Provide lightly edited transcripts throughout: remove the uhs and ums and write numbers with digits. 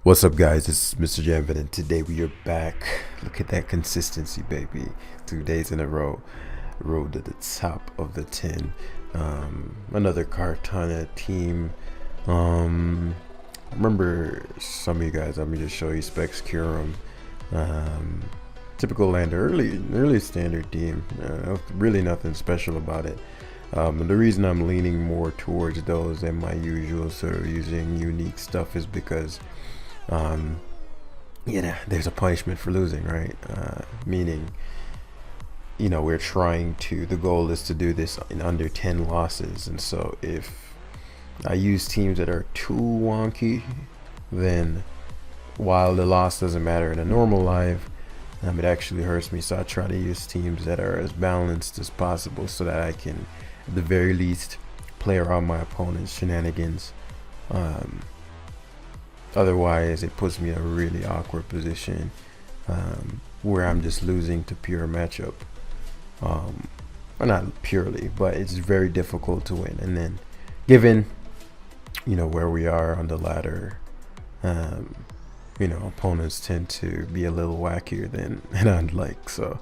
What's up, guys? This is Mr. Janvin, and today we are back. Look at that consistency, baby. 2 days in a row. Road to the top of the 10. Another Cartana team. Remember some of you guys, let me just show you specs kyurem. Typical lander, early standard team. Really nothing special about it. The reason I'm leaning more towards those than my usual sort of using unique stuff is because there's a punishment for losing, right? Meaning, we're trying to, the goal is to do this in under 10 losses. And so if I use teams that are too wonky, then while the loss doesn't matter in a normal life, it actually hurts me. So I try to use teams that are as balanced as possible so that I can, at the very least, play around my opponent's shenanigans. Otherwise, it puts me in a really awkward position where I'm just losing to pure matchup. Well, not purely, but it's very difficult to win. And then, given where we are on the ladder, opponents tend to be a little wackier than I'd like. So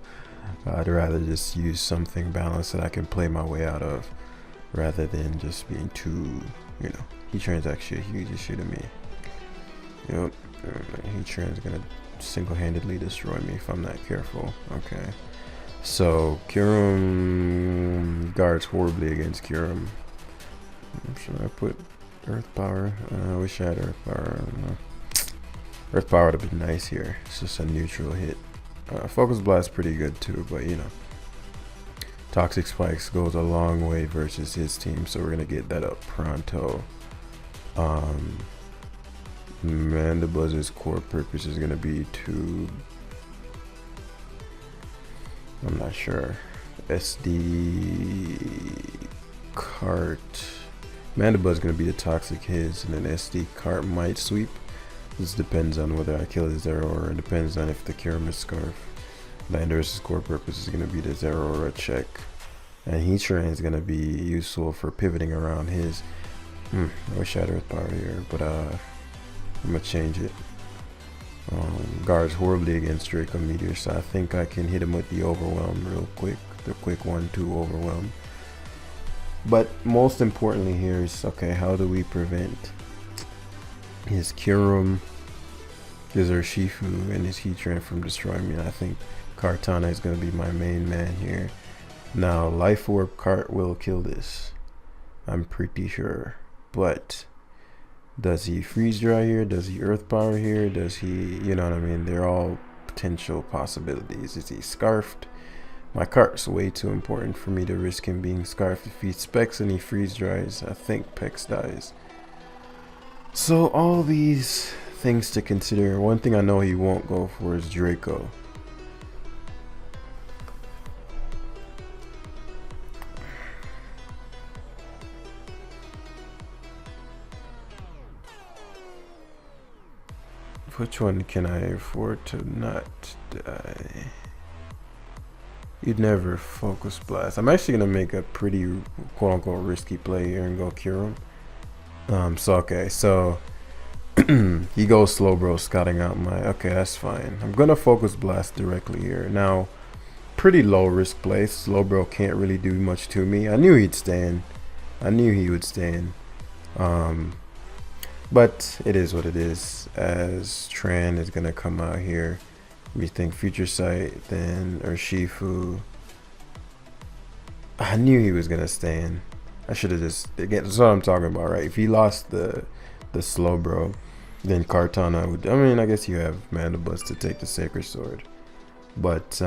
I'd rather just use something balanced that I can play my way out of, rather than just being too, he trains actually a huge issue to me. Heatran is gonna single-handedly destroy me if I'm not careful. Okay, so kyurem guards horribly against kyurem. Should I put earth power? I wish I had earth power. Earth power would have been nice here. It's just a neutral hit. Focus blast pretty good too, but toxic spikes goes a long way versus his team, so we're gonna get that up pronto. The buzz's core purpose is gonna be to, I'm not sure, SD cart. Mandibuzz is gonna be the toxic his, and then SD cart might sweep. This depends on whether I kill his Zero, or it depends on if the kyurem is scarf. Lander's core purpose is gonna be the Zero or a check, and Heatran is gonna be useful for pivoting around his. I wish I had earth power here, but I'm gonna change it. Guards horribly against Draco Meteor, so I think I can hit him with the overwhelm real quick. The quick 1-2 overwhelm. But most importantly here is, okay, how do we prevent his kyurem, his Urshifu, and his Heatran from destroying me? And I think Cartana is gonna be my main man here. Now, Life Orb Cart will kill this, I'm pretty sure, but does he freeze dry here? Does he earth power here? Does he, They're all potential possibilities. Is he scarfed? My cart's way too important for me to risk him being scarfed. If he specs and he freeze dries, I think Pex dies. So all these things to consider. One thing I know he won't go for is Draco. Which one can I afford to not die? You'd never focus blast. I'm actually gonna make a pretty quote unquote risky play here and go kyurem. So he goes slow bro, scouting out my, okay, that's fine. I'm gonna focus blast directly here. Now, pretty low risk play. Slow bro can't really do much to me. I knew he'd stand. I knew he would stand. But it is what it is, as Tran is going to come out here. We think Future Sight, then Urshifu. I knew he was going to stand. I should have just, again, that's what I'm talking about, right? If he lost the slow bro, then Cartana would, I guess you have Mandibuzz to take the Sacred Sword. But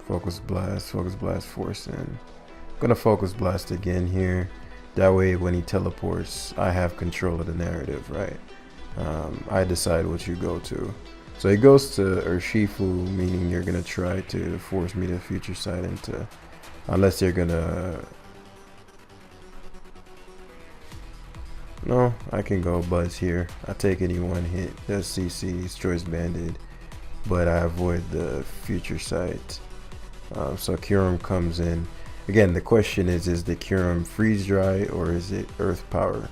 Focus Blast, Force in. I'm going to Focus Blast again here. That way, when he teleports, I have control of the narrative, right? I decide what you go to. So he goes to Urshifu, meaning you're gonna try to force me to Future Sight into, unless you're gonna. No, I can go Buzz here. I take any one hit. Does CC, destroys Banded, but I avoid the Future Sight. So kyurem comes in. Again, the question is the kyurem freeze dry or is it earth power?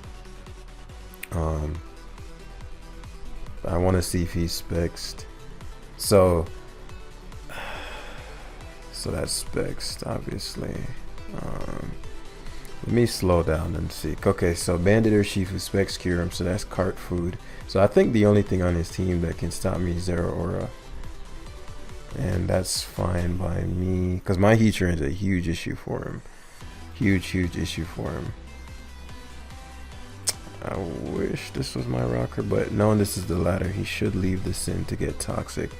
I want to see if he's spexed. So that's spexed, obviously. Let me slow down and see. Okay, so Bandit or Shifu specs Kyurem, so that's cart food. So I think the only thing on his team that can stop me is Zero Aura. And that's fine by me, because my Heatran is a huge issue for him. Huge issue for him. I wish this was my rocker, but knowing this is the ladder, he should leave this in to get toxic.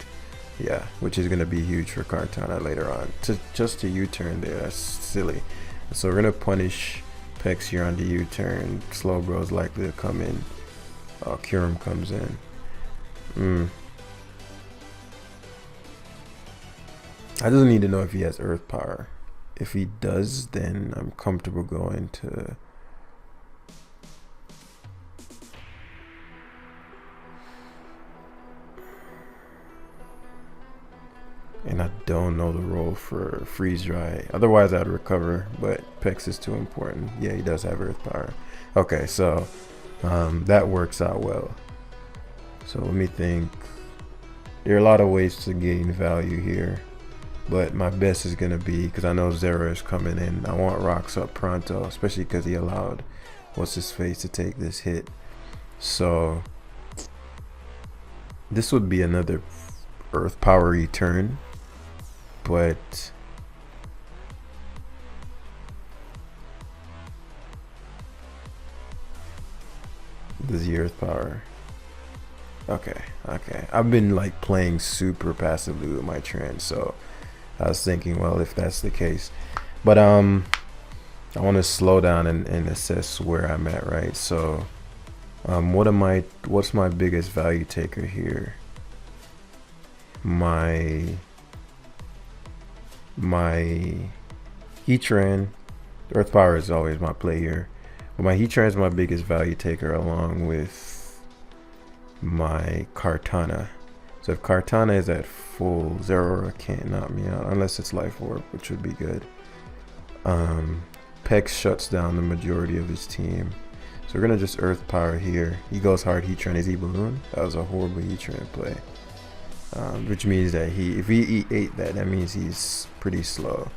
Yeah, which is going to be huge for Kartana later on. Just to U-turn there, that's silly. So we're going to punish Pex here on the U-turn. Slowbro is likely to come in. Kyurem comes in. I just need to know if he has Earth Power. If he does, then I'm comfortable going to... And I don't know the role for Freeze Dry. Otherwise, I'd recover, but Pex is too important. Yeah, he does have Earth Power. Okay, so that works out well. So let me think. There are a lot of ways to gain value here, but my best is going to be, because I know Zero is coming in, I want Rocks up pronto, especially because he allowed What's-His-Face to take this hit. So this would be another Earth Power return. But this is Earth Power. Okay. I've been like playing super passively with my trend, so I was thinking, well, if that's the case, but I want to slow down and assess where I'm at, right? So what's my biggest value taker here? My Heatran, Earth Power is always my play here, but my Heatran is my biggest value taker along with my Kartana. So if Kartana is at full, Zero can't knock me out unless it's Life Orb, which would be good. Pex shuts down the majority of his team, so we're gonna just Earth Power here. He goes hard Heatran. Is he Balloon? That was a horrible Heatran play. Which means that if he ate that means he's pretty slow.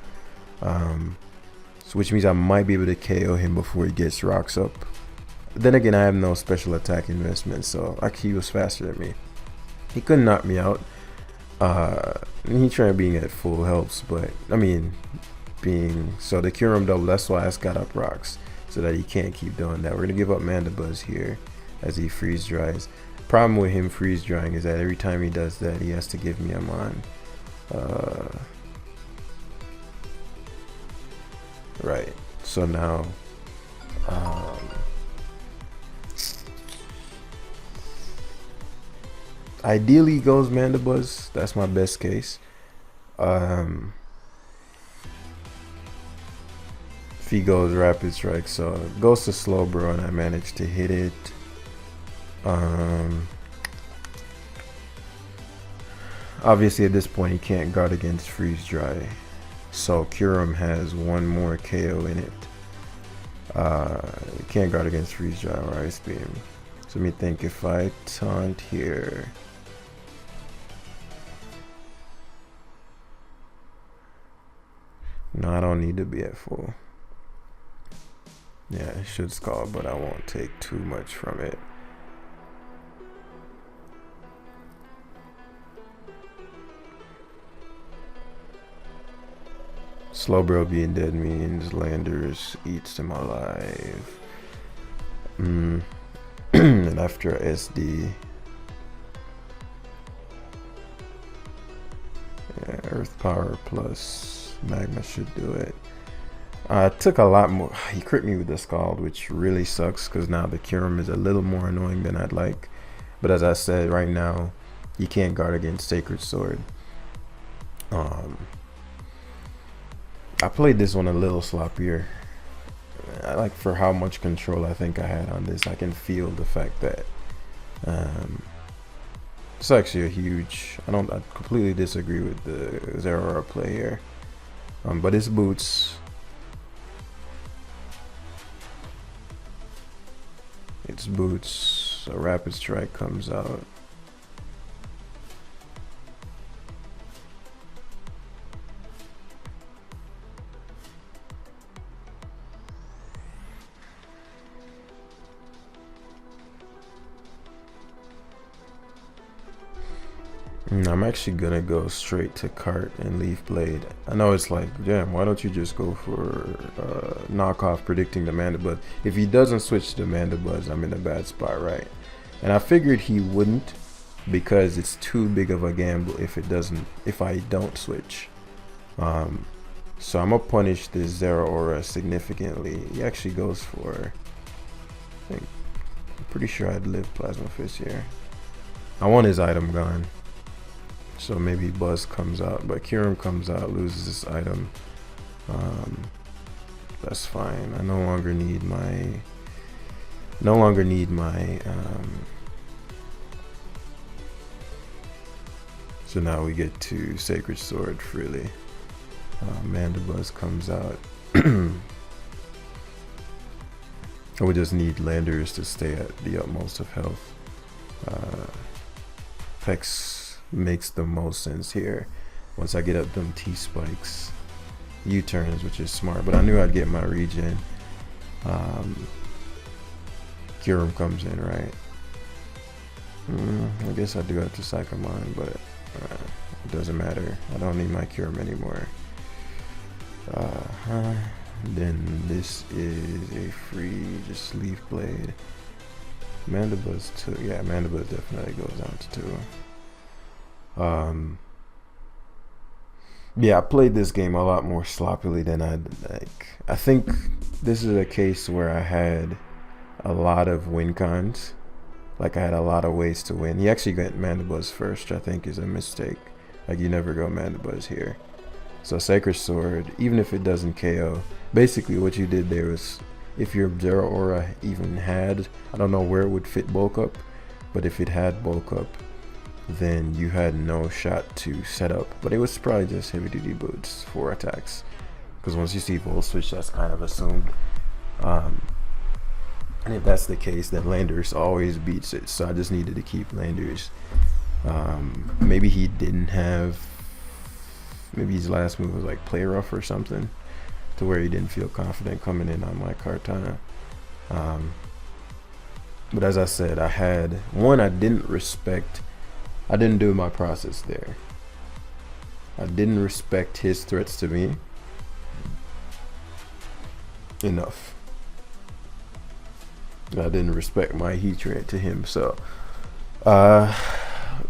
So which means I might be able to KO him before he gets Rocks up. Then again, I have no special attack investment, so he was faster than me. He couldn't knock me out. Heatran being at full helps, but I mean, so the Kyurem double, that's why I got up Rocks, so that he can't keep doing that. We're gonna give up Mandibuzz here as he freeze dries. Problem with him freeze drying is that every time he does that, he has to give me a mon. Right. So now, ideally he goes Mandibuzz. That's my best case. If he goes Rapid Strike, so it goes to Slowbro, and I managed to hit it. Obviously at this point he can't guard against Freeze Dry, so Kyurem has one more KO in it. Can't guard against Freeze Dry or Ice Beam. So let me think, if I taunt here, no, I don't need to be at full. Yeah, it should Scald, but I won't take too much from it. Slowbro being dead means Landers eats him alive. And after SD, yeah, Earth Power plus Magma should do it. Took a lot more. He crit me with the Scald, which really sucks because now the Kyurem is a little more annoying than I'd like. But as I said, right now, you can't guard against Sacred Sword. I played this one a little sloppier. I like for how much control I think I had on this. I can feel the fact that it's actually a huge. I completely disagree with the Zero play here. But his boots. Its boots. A Rapid Strike comes out. I'm actually gonna go straight to cart and leaf blade. I know it's like, damn, why don't you just go for knockoff predicting the Mandibuzz? If he doesn't switch to Mandibuzz, I'm in a bad spot, right? And I figured he wouldn't, because it's too big of a gamble if I don't switch. So I'm gonna punish this Zero Aura significantly. He actually goes for, I'm pretty sure I'd live Plasma Fist here. I want his item gone. So maybe Buzz comes out, but Kyurem comes out, loses this item. That's fine. I no longer need my so now we get to Sacred Sword freely. Mandibuzz comes out. We just need Landers to stay at the utmost of health. Hex makes the most sense here. Once I get up them T-spikes, U-turns, which is smart, but I knew I'd get my regen. Kyurem comes in, right? I guess I do have to Psycho Mine, but it doesn't matter. I don't need my Kyurem anymore. Then this is a free, just Leaf Blade. Mandibuzz 2, yeah, Mandibuzz definitely goes down to 2. Yeah, I played this game a lot more sloppily than I'd like. I think this is a case where I had a lot of win cons. Like I had a lot of ways to win. You actually got Mandibuzz first, which I think is a mistake. Like you never go Mandibuzz here. So Sacred Sword, even if it doesn't KO, basically what you did there was, if your Zero Aura even had, I don't know where it would fit bulk up, but if it had bulk up, then you had no shot to set up. But it was probably just heavy duty boots for attacks, because once you see Volt Switch, that's kind of assumed. And if that's the case, then Landers always beats it. So I just needed to keep Landers. Maybe he didn't have, maybe his last move was like Play Rough or something, to where he didn't feel confident coming in on my Kartana. But as I said, I had one, I didn't do my process there. I didn't respect his threats to me enough. I didn't respect my heat trait to him. So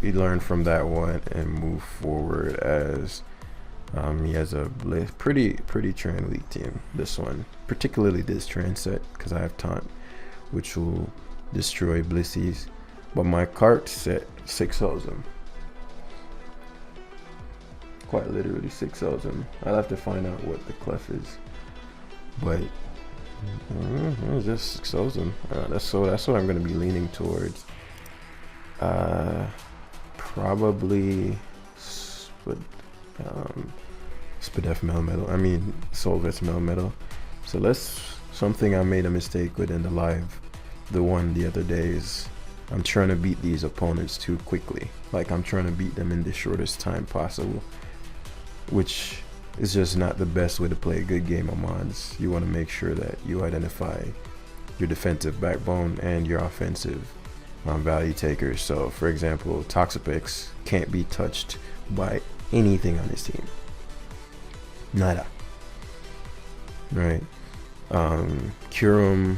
we learned from that one and move forward as he has a pretty Tran weak team. This one, particularly this Tran set, because I have Taunt, which will destroy Blissies. But my cart set 6-0s him. Quite literally 6-0s him. I'll have to find out what the clef is. But it just 6-0s him. That's what I'm going to be leaning towards. Probably Spadef Melmetal. I mean Solvet's Melmetal. So something I made a mistake with in the live, the one the other day, is I'm trying to beat these opponents too quickly. Like I'm trying to beat them in the shortest time possible, which is just not the best way to play a good game of mods. You want to make sure that you identify your defensive backbone and your offensive value takers. So for example, Toxapex can't be touched by anything on his team. Nada. Right. Kyurem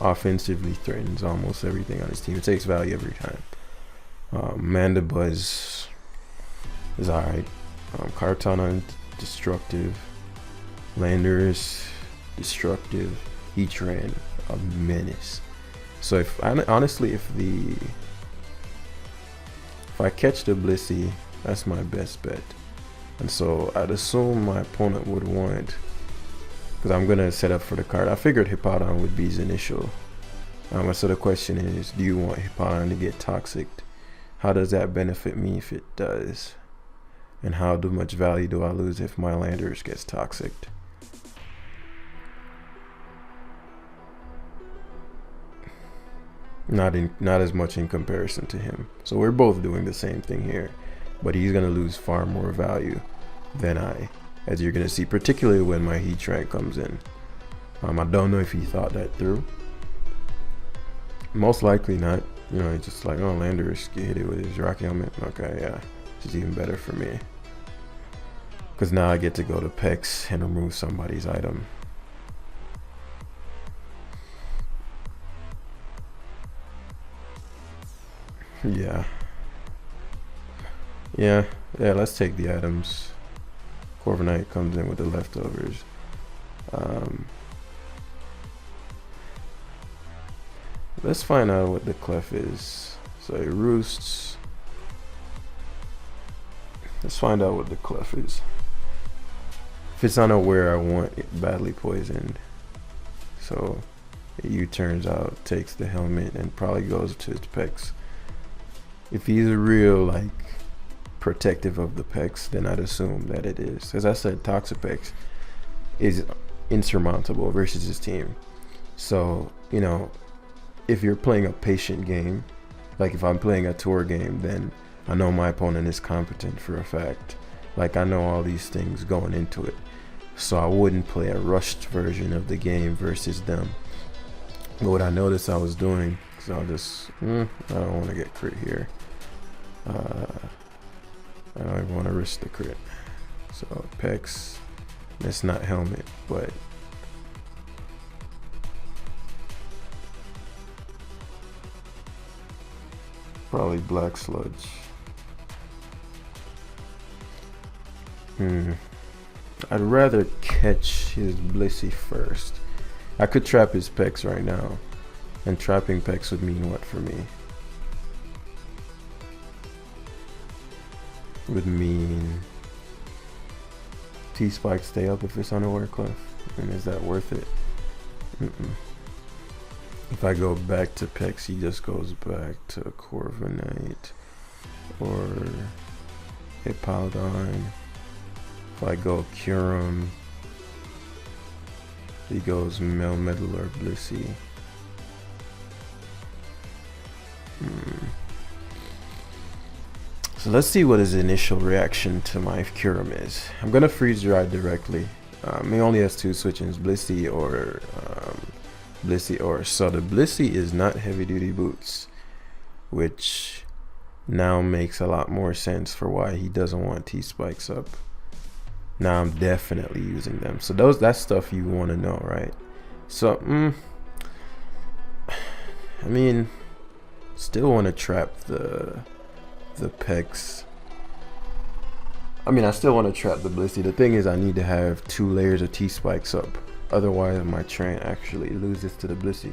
offensively threatens almost everything on his team. It takes value every time. Mandibuzz is alright. Kartana destructive. Landers destructive. Heatran a menace. So if I catch the Blissey, that's my best bet. And so I'd assume my opponent would want, because I'm gonna set up for the card. I figured Hippowdon would be his initial. So the question is, do you want Hippowdon to get toxic? How does that benefit me if it does? And how much value do I lose if my Landers gets toxic? Not as much in comparison to him. So we're both doing the same thing here, but he's gonna lose far more value than I, as you're gonna see, particularly when my heat track comes in. I don't know if he thought that through. Most likely not. You know, he's just like, oh, Landers get hit with his rock helmet. Okay, yeah. which is even better for me. Because now I get to go to pecs and remove somebody's item. Yeah, let's take the items. Corviknight comes in with the leftovers. Let's find out what the clef is. So it roosts. Let's find out what the clef is. If it's unaware, I want it badly poisoned. So it U-turns out, takes the helmet, and probably goes to his pecs. If he's real, like, protective of the pecs, then I'd assume that it is. As I said, Toxapex is insurmountable versus his team. So, you know, if you're playing a patient game, like if I'm playing a tour game, then I know my opponent is competent for a fact. Like, I know all these things going into it. So I wouldn't play a rushed version of the game versus them. But what I noticed I was doing, so I'll just, I don't want to get crit here. I don't even want to risk the crit. So pecs, it's not helmet, but probably black sludge. I'd rather catch his Blissey first. I could trap his pecs right now, and trapping pecs would mean what for me? Would mean T-Spike stay up if it's unaware clef, and is that worth it? If I go back to pecs, he just goes back to Corviknight or Hippowdon. If I go Kyurem, he goes Melmetal or Blissey. So let's see what his initial reaction to my Kyurem is. I'm gonna freeze dry directly. He only has two switch-ins, Blissey or so the Blissey is not heavy duty boots, which now makes a lot more sense for why he doesn't want T-Spikes up. Now I'm definitely using them. So that's stuff you want to know, right? So I mean, still want to trap the pecs. I mean, I still want to trap the Blissey. The thing is, I need to have 2 layers of T-Spikes up. Otherwise, my train actually loses to the Blissey.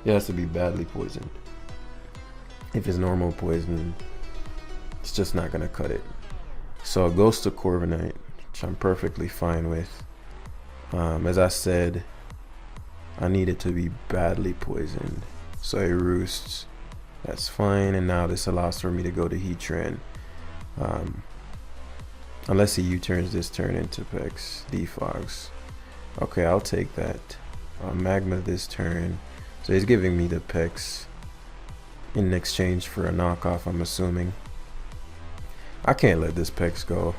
It has to be badly poisoned. If it's normal poison, it's just not gonna cut it. So it goes to Corviknight, which I'm perfectly fine with. As I said, I need it to be badly poisoned. So it roosts. That's fine, and now this allows for me to go to Heatran. Unless he U-turns this turn into pecs, defogs. Okay, I'll take that. Magma this turn. So he's giving me the pecs in exchange for a knockoff, I'm assuming. I can't let this pecs go.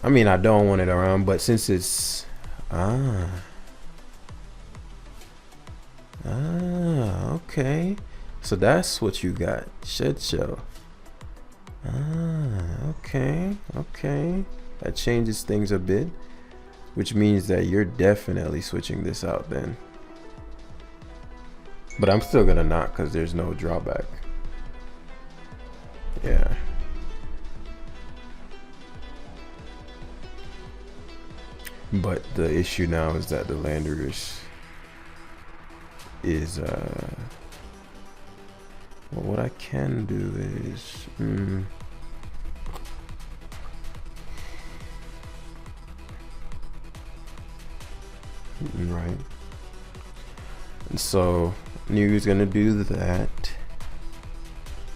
I mean, I don't want it around, but since it's... okay. So that's what you got. Shed Show. Okay. That changes things a bit, which means that you're definitely switching this out then. But I'm still gonna knock because there's no drawback. Yeah. But the issue now is that the Landorus is well, what I can do is right, and so knew he was gonna do that,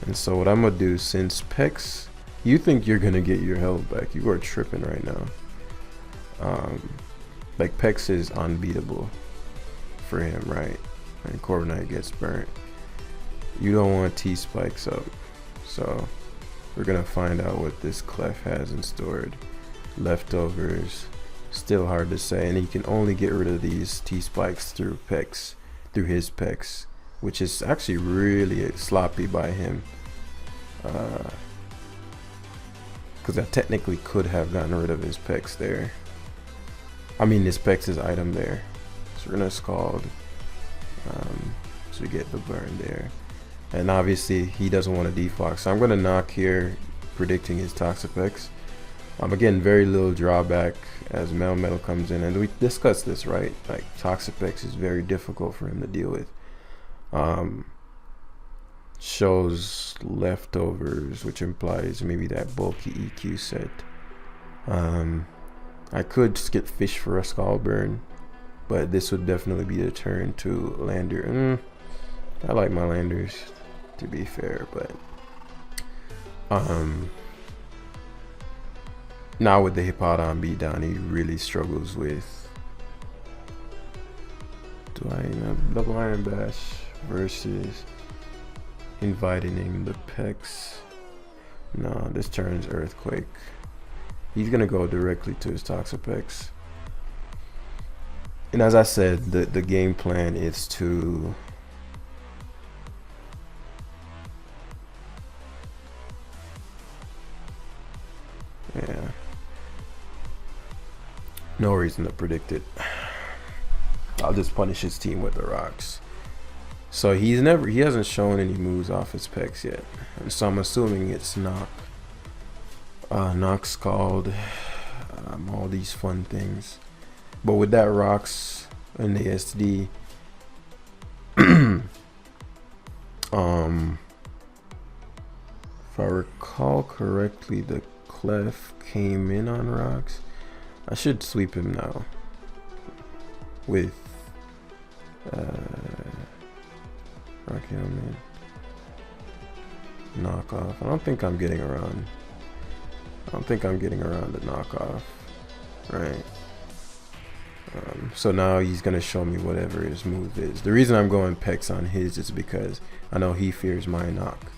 and so what I'm gonna do, since pecs, you think you're gonna get your health back, you are tripping right now. Like pecs is unbeatable for him, right? And Corviknight gets burnt. You don't want T-Spikes up, so we're gonna find out what this clef has in stored. Leftovers, still hard to say, and he can only get rid of these T-Spikes through pecs, through his pecs, which is actually really sloppy by him. Because I technically could have gotten rid of his pecs there. I mean, his pecs' item there. So we're gonna scald. So we get the burn there. And obviously he doesn't want to defog. So I'm gonna knock here, predicting his Toxapex. Again, very little drawback as Metal comes in, and we discussed this, right? Like Toxapex is very difficult for him to deal with. Shows leftovers, which implies maybe that bulky EQ set. I could skip fish for a skull burn, but this would definitely be a turn to lander. I like my landers, to be fair, but now with the Hippodon beatdown, he really struggles with. Do I double Iron Bash versus inviting the Pex? No, this turns Earthquake. He's gonna go directly to his Toxapex. And as I said, the game plan is to no reason to predict it. I'll just punish his team with the rocks. So he hasn't shown any moves off his pecs yet, and so I'm assuming it's knock, Scald, all these fun things. But with that rocks and the SD, if I recall correctly, the Clef came in on rocks. I should sweep him now with Rock Helmet, knockoff. I don't think I'm getting around the knockoff, right? So now he's gonna show me whatever his move is. The reason I'm going Pex on his is because I know he fears my knock.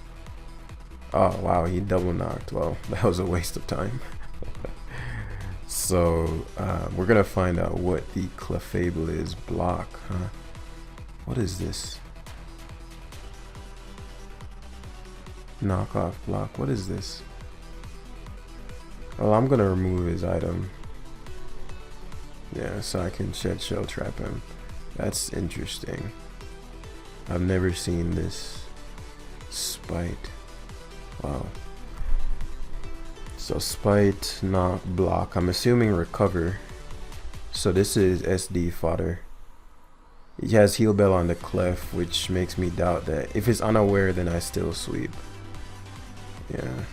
Oh wow, he double knocked. Well, that was a waste of time. So we're gonna find out what the Clefable is. Block, huh? What is this? Knockoff block. What is this? Well, I'm gonna remove his item. Yeah, so I can shed shell trap him. That's interesting. I've never seen this. Spite. Wow. So spite, knock, block. I'm assuming recover. So this is SD fodder. He has heal bell on the Clef, which makes me doubt that if it's unaware, then I still sweep. Yeah.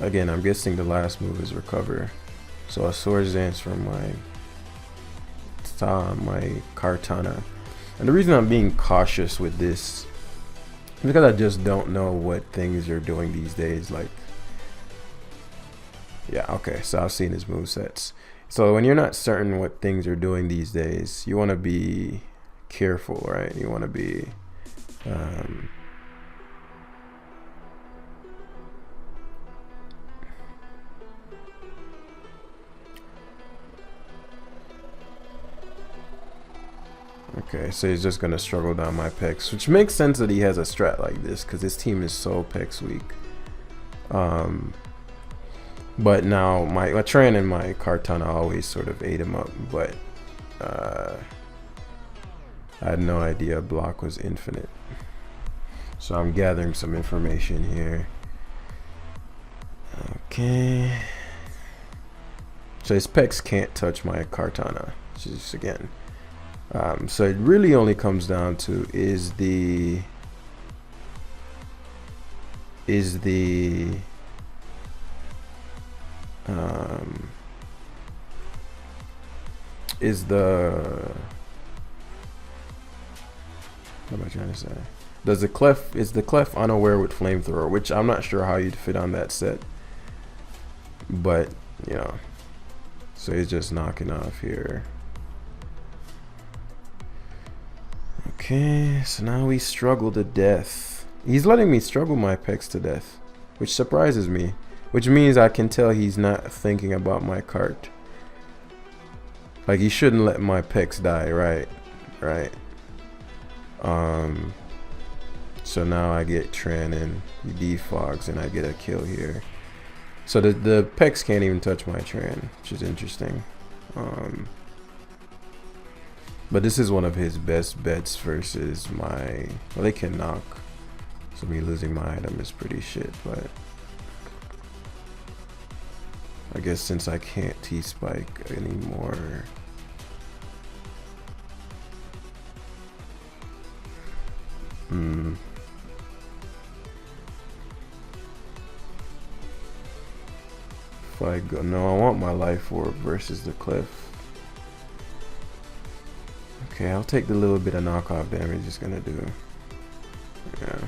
Again, I'm guessing the last move is recover. So a Swords Dance from my Kartana. And the reason I'm being cautious with this is because I just don't know what things you're doing these days. Like, yeah, okay, so I've seen his movesets. So when you're not certain what things you're doing these days, you want to be careful, right? You want to be okay, so he's just gonna struggle down my pecs, which makes sense that he has a strat like this because his team is so pecs weak. But now my Tran and my Kartana always sort of ate him up, but I had no idea block was infinite. So I'm gathering some information here. Okay. So his pecs can't touch my Kartana, which is again. So it really only comes down to is the what am I trying to say? Is the Clef unaware with flamethrower, which I'm not sure how you'd fit on that set, but you know, so he's just knocking off here. Okay, so now we struggle to death. He's letting me struggle my pecs to death, which surprises me, which means I can tell he's not thinking about my cart. Like, he shouldn't let my pecs die, right? So now I get Tren and he defogs and I get a kill here. So the Pex can't even touch my Tren, which is interesting. But this is one of his best bets versus my... Well, they can knock. So me losing my item is pretty shit, but... I guess since I can't T-Spike anymore... If I go... No, I want my life orb versus the cliff. Okay, I'll take the little bit of knockoff damage it's gonna do. Yeah.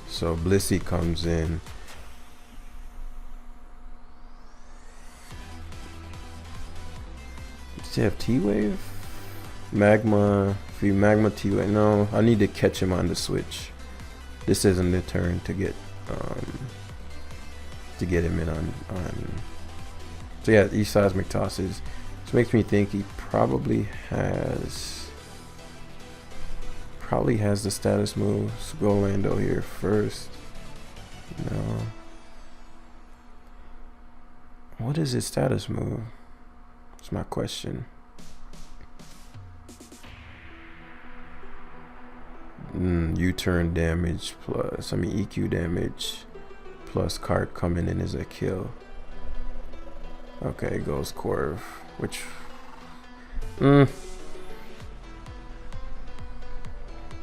So Blissey comes in. Does he have T-Wave? Magma, free Magma T-Wave. No, I need to catch him on the switch. This isn't the turn to get him in on. So yeah, these seismic tosses. This makes me think he probably has the status move. Let's go Lando here first. No. What is his status move? That's my question. U-turn damage plus, EQ damage plus cart coming in as a kill. Okay, goes Corv, which I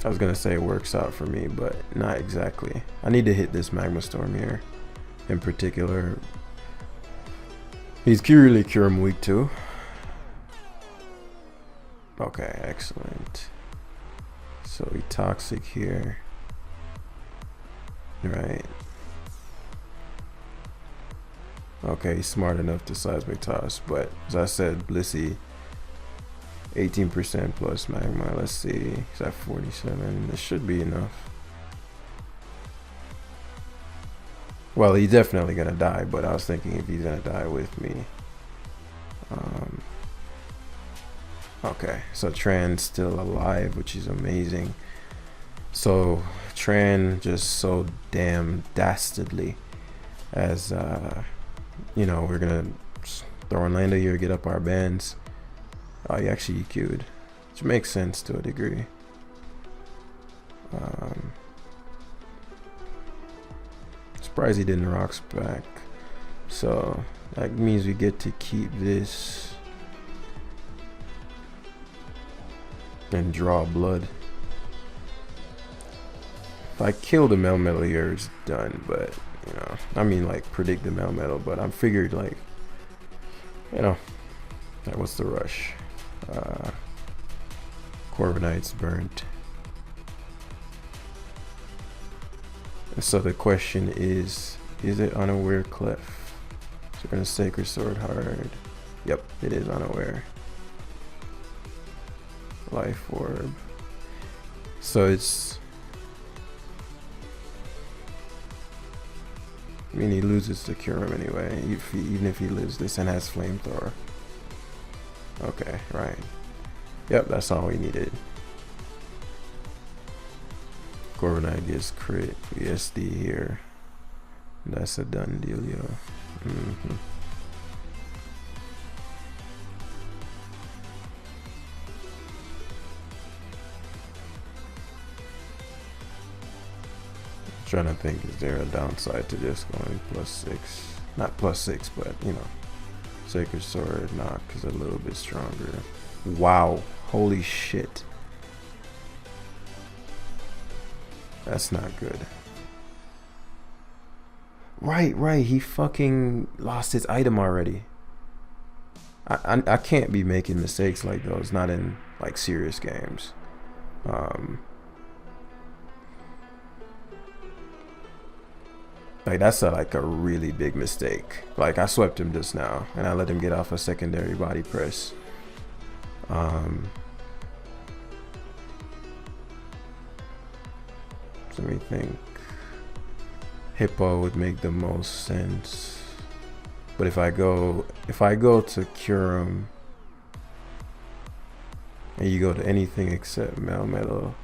was gonna say it works out for me, but not exactly. I need to hit this Magma Storm here in particular. He's really Kyurem weak too. Okay, excellent. So he toxic here. Right. Okay, he's smart enough to seismic toss, but as I said, Blissey 18% plus magma. Let's see. He's at 47. This should be enough. Well, he's definitely gonna die, but I was thinking if he's gonna die with me. Okay, so Tran's still alive, which is amazing. So Tran just so damn dastardly, as you know, we're gonna throw Orlando here, get up our bands. Oh, he actually EQ'd, which makes sense to a degree. Surprised he didn't rocks back. So that means we get to keep this and draw blood. If I kill the Melmetal here, it's done, but you know, I mean, like, predict the Melmetal, but I'm figured, like, you know, like, what's the rush? Corviknight's burnt. And so the question is it unaware Clef? So we're gonna Sacred Sword hard. Yep, it is unaware. Life orb. So it's, I mean, he loses the Kyurem anyway, even if he lives this and has Flamethrower. Okay, right. Yep, that's all we needed. Corviknight gets crit. We SD here. That's a done deal, yo. Trying to think, is there a downside to just going +6? Not +6, but you know, Sacred Sword knock is a little bit stronger. Wow, holy shit. That's not good. Right, he fucking lost his item already. I can't be making mistakes like those, not in like serious games. Like, that's like a really big mistake. Like, I swept him just now and I let him get off a secondary body press. So let me think. Hippo would make the most sense. But if I go to Kyurem and you go to anything except Melmetal,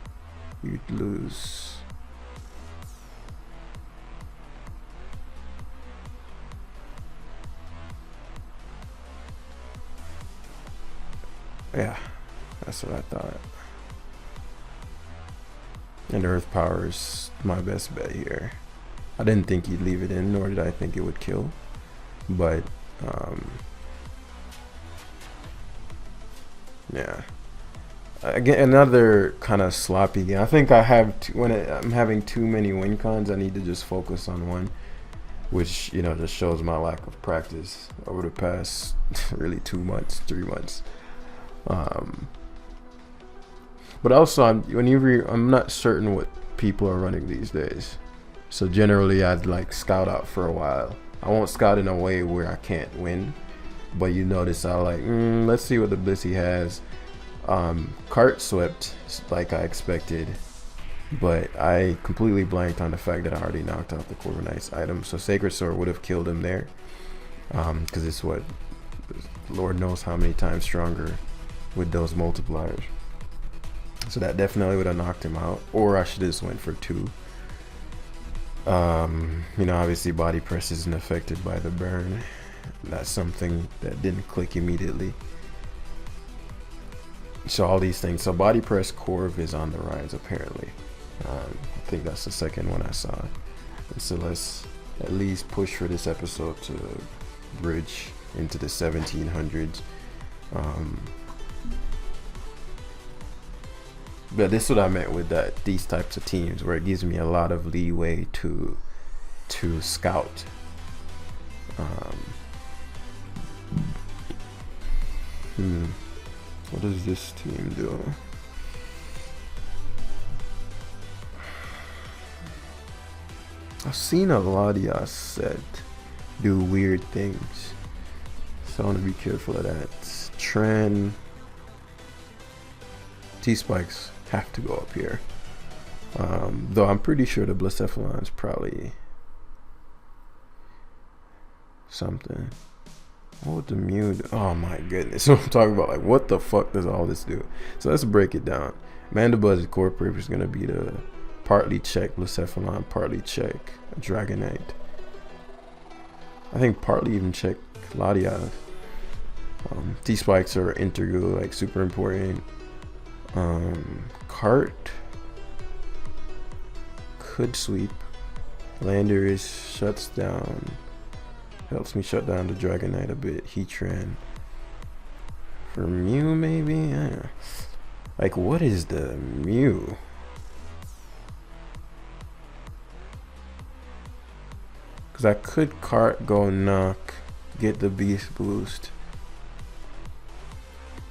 you'd lose. Yeah, that's what I thought. And Earth Power is my best bet here. I didn't think he'd leave it in, nor did I think it would kill. But, yeah. Again, another kind of sloppy game. I think I have, I'm having too many win cons, I need to just focus on one. Which, you know, just shows my lack of practice over the past, really 2 months, 3 months. But also, I'm not certain what people are running these days. So generally, I'd like scout out for a while. I won't scout in a way where I can't win, but you notice I like, let's see what the Blissey has. Cart swept like I expected, but I completely blanked on the fact that I already knocked out the Corviknight's item. So Sacred Sword would have killed him there, because it's what, Lord knows how many times stronger with those multipliers. So that definitely would have knocked him out, or I should have just went for 2. You know, obviously body press isn't affected by the burn. That's something that didn't click immediately. So all these things. So body press Corv is on the rise apparently. I think that's the second one I saw. And so let's at least push for this episode to bridge into the 1700s. But this is what I meant with that, these types of teams, where it gives me a lot of leeway to scout. What does this team do? I've seen a lot of y'all set do weird things, so I want to be careful of that. Tren, T-Spikes have to go up here. Though I'm pretty sure the Blacephalon's probably something. What would the Mew do? Oh my goodness. So I'm talking about, like, what the fuck does all this do? So let's break it down. Mandibuzz Corporate is going to be the partly check Blacephalon, partly check Dragonite. I think partly even check Latias. T-Spikes are integral, like super important. Cart could sweep. Landers shuts down, helps me shut down the Dragonite a bit. Heatran for Mew, maybe. Yeah. Like, what is the Mew? Because I could Cart, go knock, get the Beast Boost.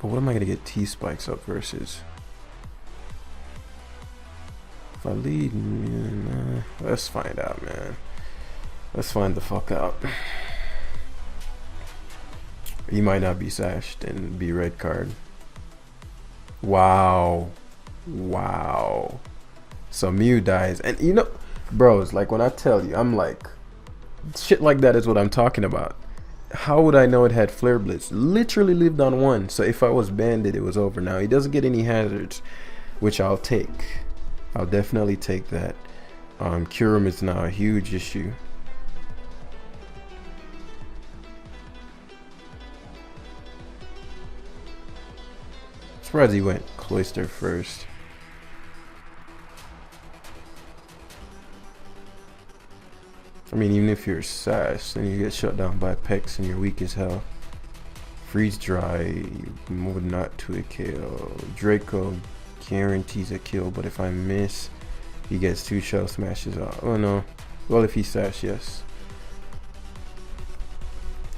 But what am I gonna get T-Spikes up versus? If I lead, let's find out, man. Let's find the fuck out. He might not be sashed and be red card. Wow. Wow. So Mew dies. And you know, bros, like when I tell you, I'm like, shit like that is what I'm talking about. How would I know it had Flare Blitz? Literally lived on 1. So if I was banded, it was over. Now he doesn't get any hazards, which I'll take. I'll definitely take that. Kyurem is now a huge issue. Surprised he went Cloyster first. I mean, even if you're sash, then you get shut down by Pex and you're weak as hell. Freeze Dry, would not to a kill. Draco guarantees a kill, but if I miss, he gets 2 shell smashes off. Oh no. Well, if he sash, yes.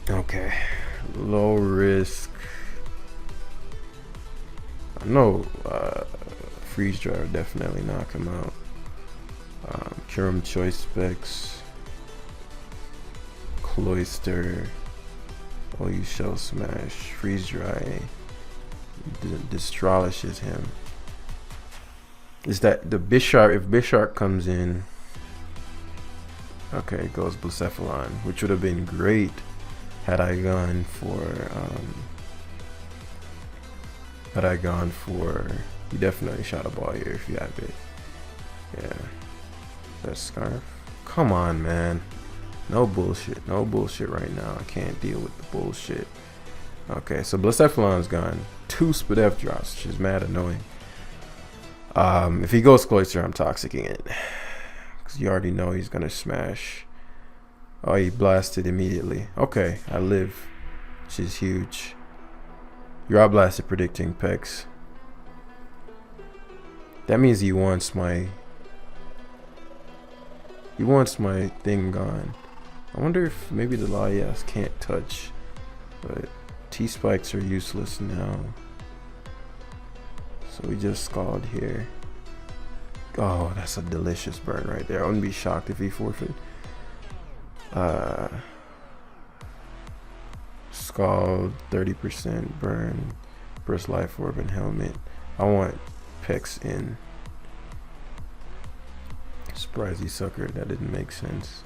Okay. Low risk. I know Freeze Dry would definitely knock him out. Kyurem Choice Specs. Cloyster. Oh, you shell smash. Freeze Dry. Destrolishes him. Is that the Bisharp? If Bisharp comes in, okay, it goes Blacephalon, which would have been great had I gone for you definitely shot a ball here if you have it. Yeah. That scarf. Come on, man. No bullshit. No bullshit right now. I can't deal with the bullshit. Okay, so Blacephalon's gone. 2 Spadef drops, which is mad annoying. If he goes Cloister, I'm toxicking it. Because you already know he's going to smash. Oh, he blasted immediately. Okay, I live. Which is huge. You're out blasted predicting Pex. That means he wants my... He wants my thing gone. I wonder if maybe the Laias can't touch. But T-spikes are useless now. So we just scald here. Oh, that's a delicious burn right there. I wouldn't be shocked if he forfeit. Scald, 30% burn, burst life orb and helmet. I want Pex in. Surprisey sucker, that didn't make sense.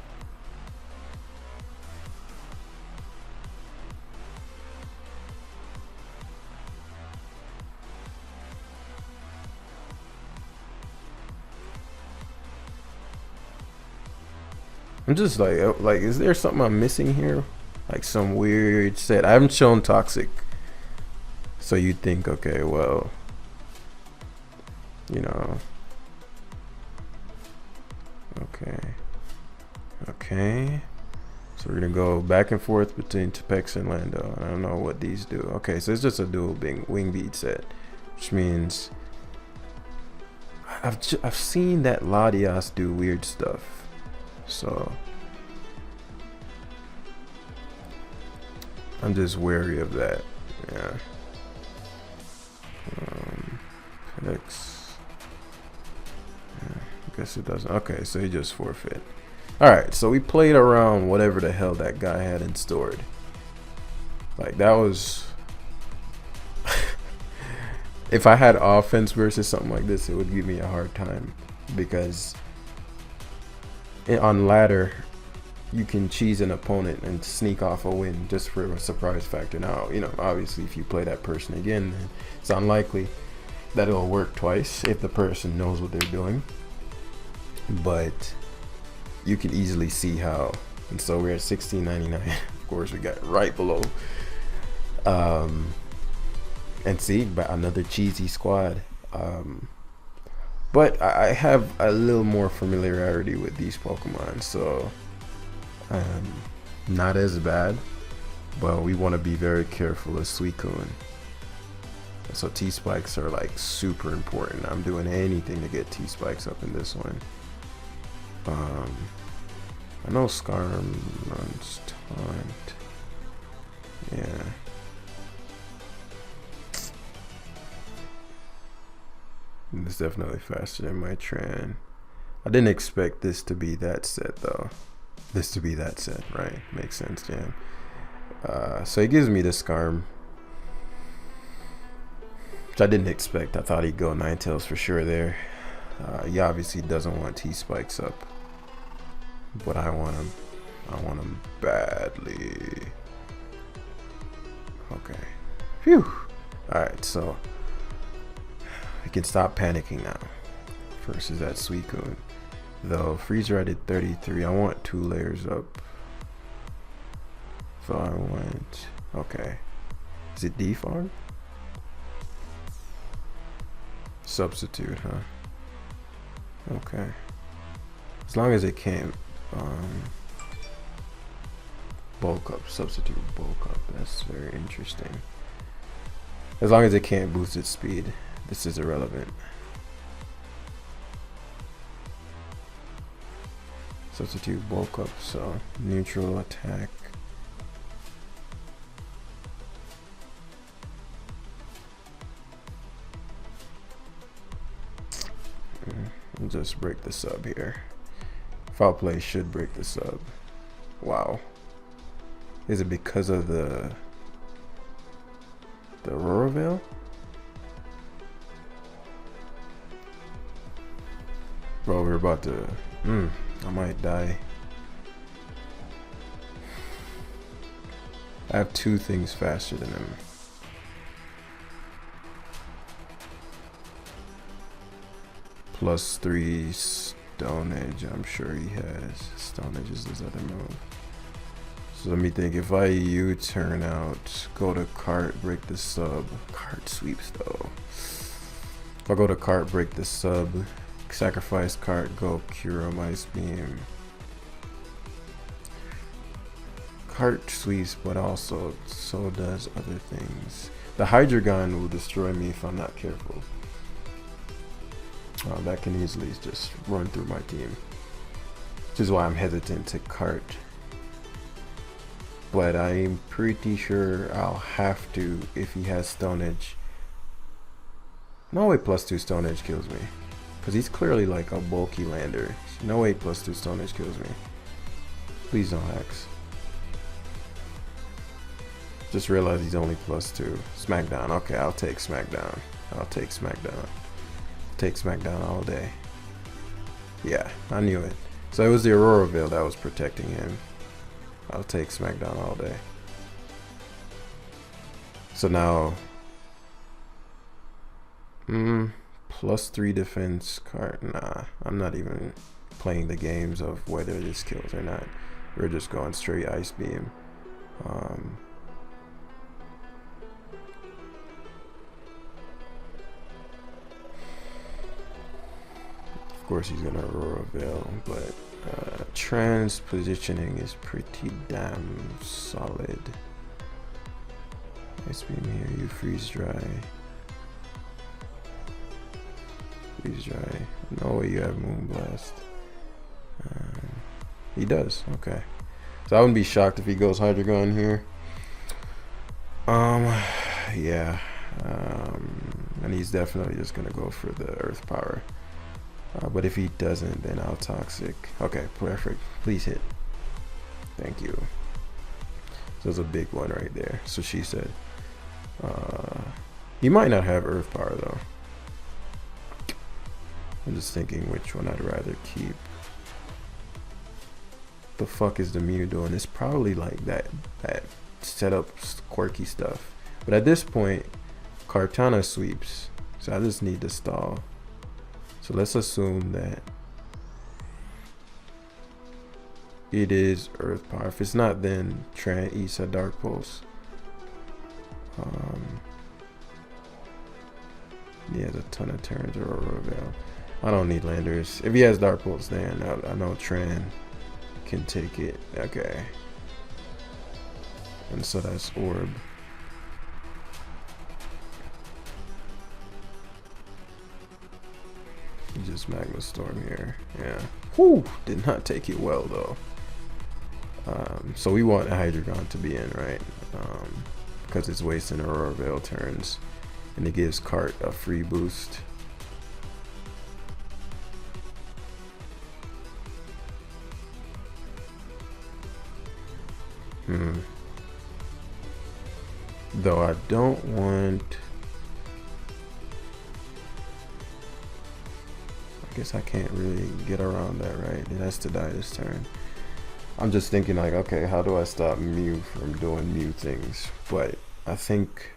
I'm just like, is there something I'm missing here? Like some weird set. I haven't shown toxic. So you'd think, okay, well, you know. Okay. So we're gonna go back and forth between Tepex and Lando. I don't know what these do. Okay, so it's just a dual wing bead set, which means I've seen that Latias do weird stuff. So I'm just wary of that. Yeah. FedEx. Yeah, I guess it doesn't. Okay, so he just forfeit. Alright, so we played around whatever the hell that guy had in stored. Like, that was... If I had offense versus something like this, it would give me a hard time. Because on ladder, you can cheese an opponent and sneak off a win just for a surprise factor. Now, you know, obviously if you play that person again, it's unlikely that it'll work twice if the person knows what they're doing. But you can easily see how. And so we're at 16.99. Of course, we got right below. And see, another cheesy squad. But I have a little more familiarity with these Pokemon, so not as bad. But we want to be very careful of Suicune. So T-spikes are like super important. I'm doing anything to get T-spikes up in this one. I know Scarm runs taunt. Yeah. It's definitely faster than my Tran. I didn't expect this to be that set though. This to be that set, right? Makes sense, Jam. So he gives me the Scarm, which I didn't expect. I thought he'd go Ninetales for sure there. He obviously doesn't want T-spikes up, but I want him. I want him badly. Okay. Phew. Alright, so we can stop panicking now. Versus that Suicune. Though Freezer I did 33. I want 2 layers up. So I want, okay. Is it defog? Substitute, huh? Okay. As long as it can't bulk up, substitute bulk up. That's very interesting. As long as it can't boost its speed, this is irrelevant. Substitute bulk up, so neutral attack. I'll just break the sub here. Foul play should break the sub. Wow. Is it because of the Aurora Veil? Bro, we're about to... I might die. I have 2 things faster than him. +3 Stone Edge. I'm sure he has. Stone Edge is his other move. So let me think. If I U-turn out, go to cart, break the sub. Cart sweeps though. If I go to cart, break the sub, sacrifice cart, go kyurem, ice beam. Cart sweeps, but also so does other things. The Hydra Gun will destroy me if I'm not careful. That can easily just run through my team, which is why I'm hesitant to cart. But I'm pretty sure I'll have to if he has Stone Edge. No way +2 Stone Edge kills me, because he's clearly like a bulky lander. No way +2 Stone Edge kills me. Please don't hex. Just realized he's only +2. Smackdown. Okay, I'll take Smackdown. I'll take Smackdown. Take Smackdown all day. Yeah, I knew it. So it was the Aurora Veil that was protecting him. I'll take Smackdown all day. So now, +3 defense card. Nah, I'm not even playing the games of whether this kills or not. We're just going straight Ice Beam. Of course he's gonna Aurora Veil, but trans positioning is pretty damn solid. Ice Beam here, you freeze dry. Freeze dry. No way you have Moonblast. He does, okay. So I wouldn't be shocked if he goes Hydra Gun here. Yeah. And he's definitely just gonna go for the Earth Power. But if he doesn't, then I'll Toxic. Okay, perfect. Please hit. Thank you. So it's a big one right there. So she said. He might not have Earth Power though. I'm just thinking which one I'd rather keep. The fuck is the Mew doing? It's probably like that setup quirky stuff. But at this point, Kartana sweeps. So I just need to stall. So let's assume that it is Earth Power. If it's not, then Tran eats a Dark Pulse. He has a ton of turns or Aurora Veil. I don't need landers. If he has Dark Pulse, then I know Tran can take it. Okay. And so that's Orb. Just Magma Storm here. Yeah. Whew, did not take it well though. So we want a Hydra Gun to be in, right? Because it's wasting Aurora Veil turns, and it gives Cart a free boost. Though I don't want. I guess I can't really get around that, right? It has to die this turn. I'm just thinking like, okay, how do I stop Mew from doing Mew things? But I think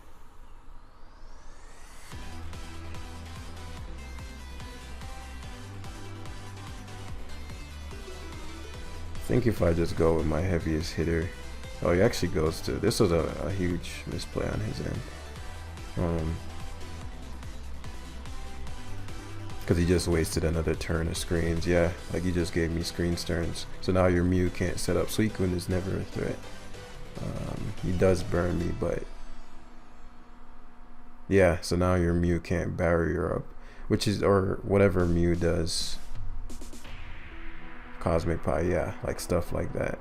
if I just go with my heaviest hitter. Oh, he actually goes to, this was a huge misplay on his end. Because he just wasted another turn of screens. Yeah, like he just gave me screens turns. So now your Mew can't set up. Suicune is never a threat. He does burn me, but yeah, so now your Mew can't barrier up, which is, or whatever Mew does. Cosmic Pie, yeah, like stuff like that.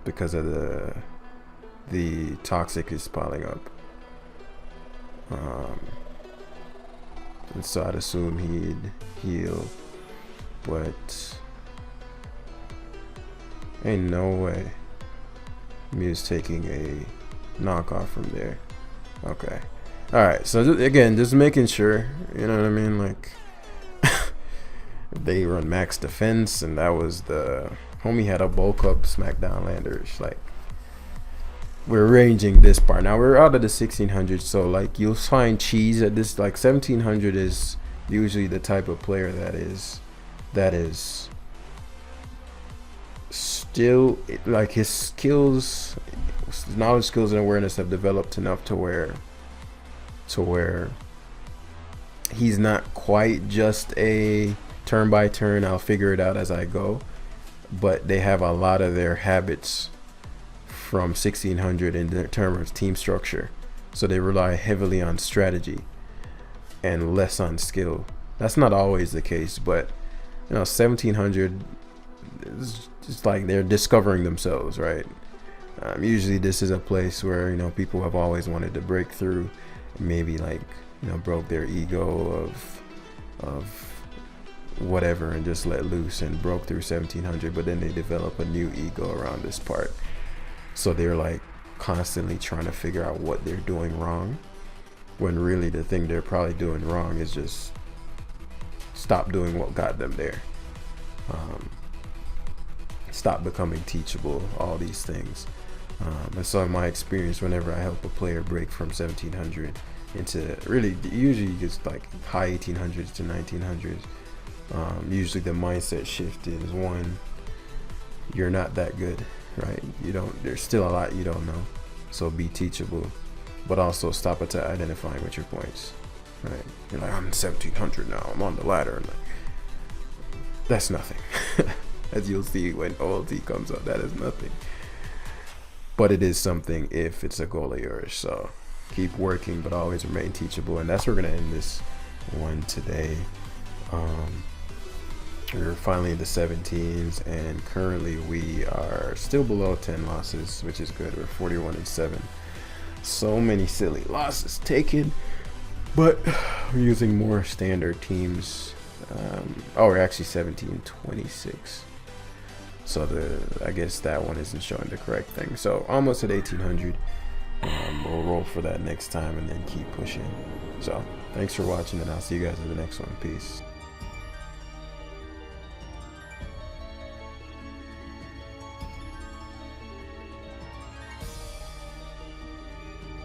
Because of the toxic is piling up. And so I'd assume he'd heal, but ain't no way Mew's taking a knockoff from there. Okay, all right. So again, just making sure, you know what I mean. Like they run max defense, and that was the homie had a bulk up Smackdown landers. Like we're arranging this part now. We're out of the 1600, so like you'll find cheese at this. Like 1700 is usually the type of player that is still, like, his skills, knowledge, skills, and awareness have developed enough to where he's not quite just a turn by turn, I'll figure it out as I go, but they have a lot of their habits from 1600 in terms of team structure. So they rely heavily on strategy and less on skill. That's not always the case, but 1700 is just like they're discovering themselves, right? Usually this is a place where people have always wanted to break through, maybe like broke their ego of whatever and just let loose and broke through 1700, but then they develop a new ego around this part. So they're like constantly trying to figure out what they're doing wrong, when really the thing they're probably doing wrong is just stop doing what got them there. Stop becoming teachable, all these things. And so in my experience, whenever I help a player break from 1700 into really usually just like high 1800s to 1900s, usually the mindset shift is, one, you're not that good, right? There's still a lot you don't know, so be teachable, but also stop at identifying with your points, right? You're like, I'm 1700 now, I'm on the ladder, and like, that's nothing. As you'll see when OLT comes up, that is nothing, but it is something if it's a goal of yours. So keep working, but always remain teachable. And that's where we're gonna end this one today. We're finally in the 17s, and currently we are still below 10 losses, which is good. We're 41-7. So many silly losses taken, but we're using more standard teams. We're actually 17-26. So I guess that one isn't showing the correct thing. So almost at 1800. We'll roll for that next time and then keep pushing. So thanks for watching, and I'll see you guys in the next one. Peace.